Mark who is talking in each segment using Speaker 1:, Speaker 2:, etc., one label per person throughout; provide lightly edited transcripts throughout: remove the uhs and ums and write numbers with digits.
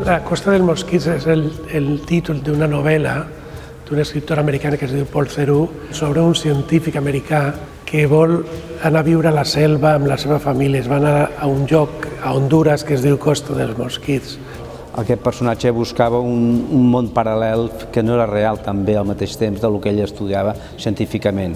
Speaker 1: La Costa dels Mosquits és el títol d'una novel·la d'un escriptor americà que es diu Paul Theroux sobre un científic americà que vol anar a viure a la selva amb la seva família. Es va anar a un lloc a Honduras que es diu Costa dels Mosquits.
Speaker 2: Aquest personatge buscava un món paral·lel que no era real també al mateix temps del que ell estudiava científicament.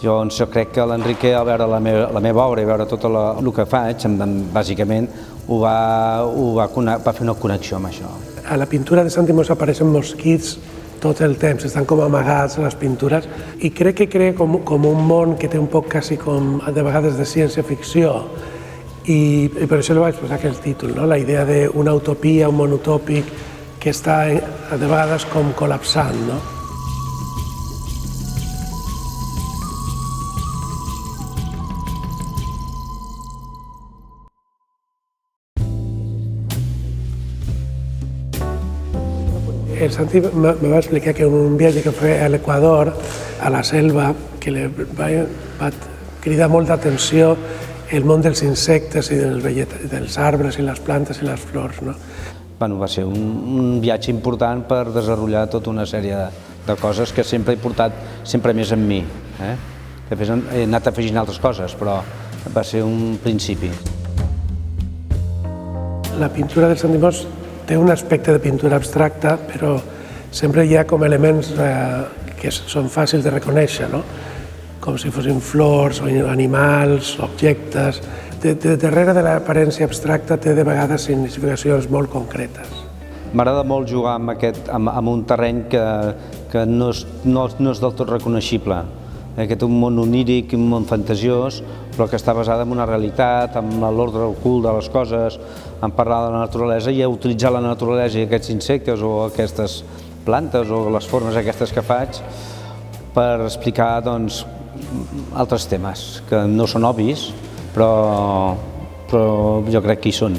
Speaker 2: Jo crec que l'Enrique, al veure la meva obra i veure tot el que faig, bàsicament va fer una connexió amb això.
Speaker 1: A la pintura de Santimos apareixen mosquits tot el temps, estan com amagats a les pintures i crec que crea com un món que té un poc quasi com de vegades de ciència-ficció i per això li vaig posar aquest títol, la idea d'una utopia, un món utòpic que està de vegades com col·lapsant. El Santi me va explicar que en un viatge que feia a l'Equador, a la selva, que li va cridar molta atenció el món dels insectes i dels arbres i les plantes i les flors.
Speaker 2: Va ser un viatge important per desenvolupar tota una sèrie de coses que sempre he portat sempre més amb mi. Després he anat afegint altres coses, però va ser un principi.
Speaker 1: La pintura del Santimos té un aspecte de pintura abstracta, però sempre hi ha com elements que són fàcils de reconèixer, com si fossin flors o animals, objectes. Darrere de l'aparència abstracta té de vegades significacions molt concretes.
Speaker 2: M'agrada molt jugar amb un terreny que no és del tot reconeixible, que té un món oníric, un món fantasiós, però que està basada en una realitat, en l'ordre ocult de les coses, en parlar de la naturalesa i utilitzar la naturalesa i aquests insectes o aquestes plantes o les formes aquestes que faig per explicar altres temes que no són obvis, però jo crec que hi són.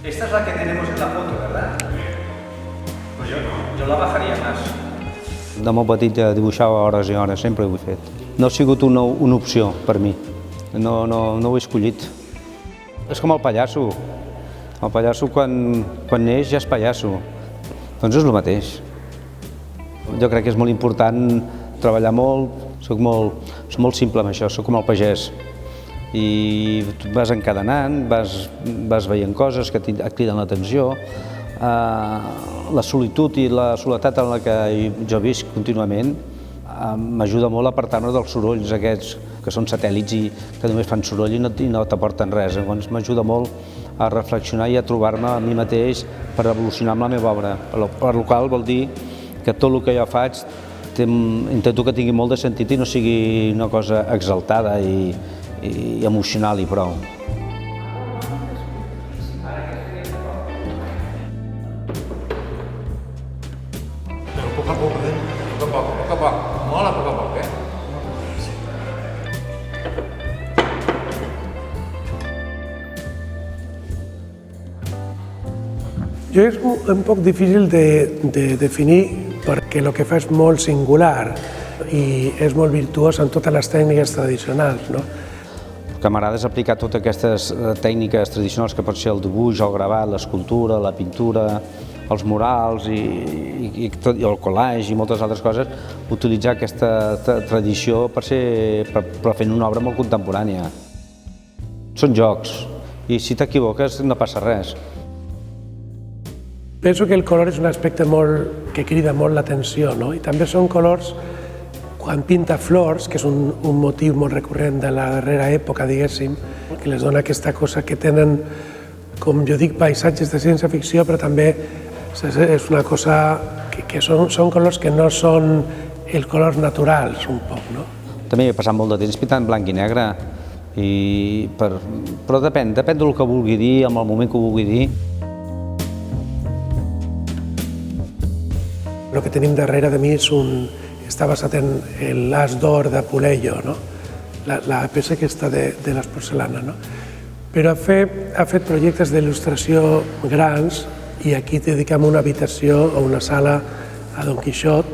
Speaker 3: Esta es la que tenemos en la foto, ¿verdad? Pues yo la bajaría más.
Speaker 2: De molt petit dibuixava hores i hores, sempre ho he fet. No ha sigut una opció per mi, no ho he escollit. És com el pallasso. El pallasso quan neix ja és pallasso, doncs és el mateix. Jo crec que és molt important treballar molt, soc molt simple amb això, soc com el pagès. I vas encadenant, vas veient coses que et criden l'atenció. La solitud i la soledat en la que jo visc contínuament m'ajuda molt a apartar-me dels sorolls aquests que són satèl·lits i que només fan soroll i no t'aporten res. Llavors m'ajuda molt a reflexionar i a trobar-me a mi mateix per evolucionar amb la meva obra, per la qual vol dir que tot el que jo faig intento que tingui molt de sentit i no sigui una cosa exaltada i emocional i prou.
Speaker 3: Pero poco a poco, poco a poco, mola poco a poco,
Speaker 1: Jo és un poc difícil de definir perquè el que fa és molt singular i és molt virtuós en totes les tècniques tradicionals.
Speaker 2: El que m'agrada és aplicar totes aquestes tècniques tradicionals que pot ser el dibuix, el gravat, l'escultura, la pintura, els murals i el collage i moltes altres coses, utilitzar aquesta tradició per fer una obra molt contemporània. Són jocs i si t'equivoques no passa res.
Speaker 1: Penso que el color és un aspecte que crida molt l'atenció, i també són colors, quan pinta flors, que és un motiu molt recurrent de la darrera època, diguéssim, que les dona aquesta cosa que tenen, com jo dic, paisatges de ciència-ficció, però també és una cosa que són colors que no són els colors naturals, un poc.
Speaker 2: També he passat molt de temps pintant blanc i negre, però depèn del que vulgui dir, en el moment que ho vulgui dir.
Speaker 1: El que tenim darrere de mi està basat en l'As d'Or de Puleyo, la peça aquesta de les porcelanes. Però ha fet projectes d'il·lustració grans i aquí dediquem una habitació o una sala a Don Quixot.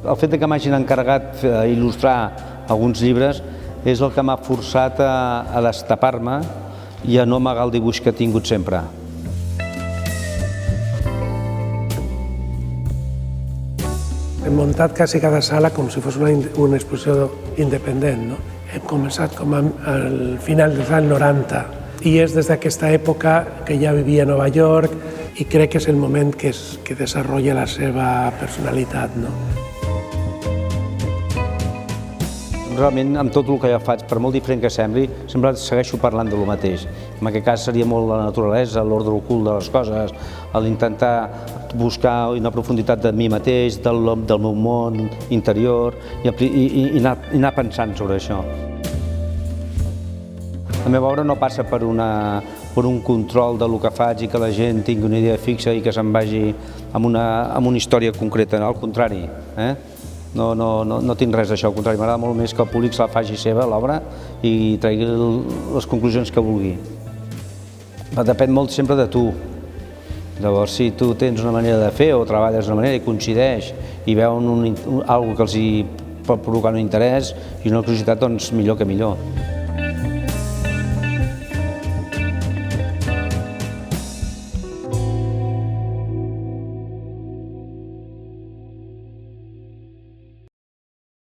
Speaker 2: El fet que m'hagin encarregat il·lustrar alguns llibres és el que m'ha forçat a destapar-me i a no amagar el dibuix que he tingut sempre.
Speaker 1: hem muntat quasi cada sala com si fos una exposició independent. No? Hem començat com al final dels anys 90 i és des d'aquesta època que ja vivia a Nova York i crec que és el moment que desenvolupa la seva personalitat. No?
Speaker 2: Realment, amb tot el que jo faig, per molt diferent que sembli, sempre segueixo parlant del mateix. En aquest cas seria molt la naturalesa, l'ordre ocult de les coses, l'intentar buscar una profunditat de mi mateix, del meu món interior i anar pensant sobre això. La meva obra no passa per un control del que faig i que la gent tingui una idea fixa i que se'n vagi amb una història concreta, al contrari. No tinc res d'això, al contrari, m'agrada molt més que el públic se la faci seva, l'obra, i tregui les conclusions que vulgui. Depèn molt sempre de tu. Llavors, si tu tens una manera de fer o treballes d'una manera i coincideix i veuen alguna cosa que els pot provocar un interès i una curiositat, doncs millor que millor.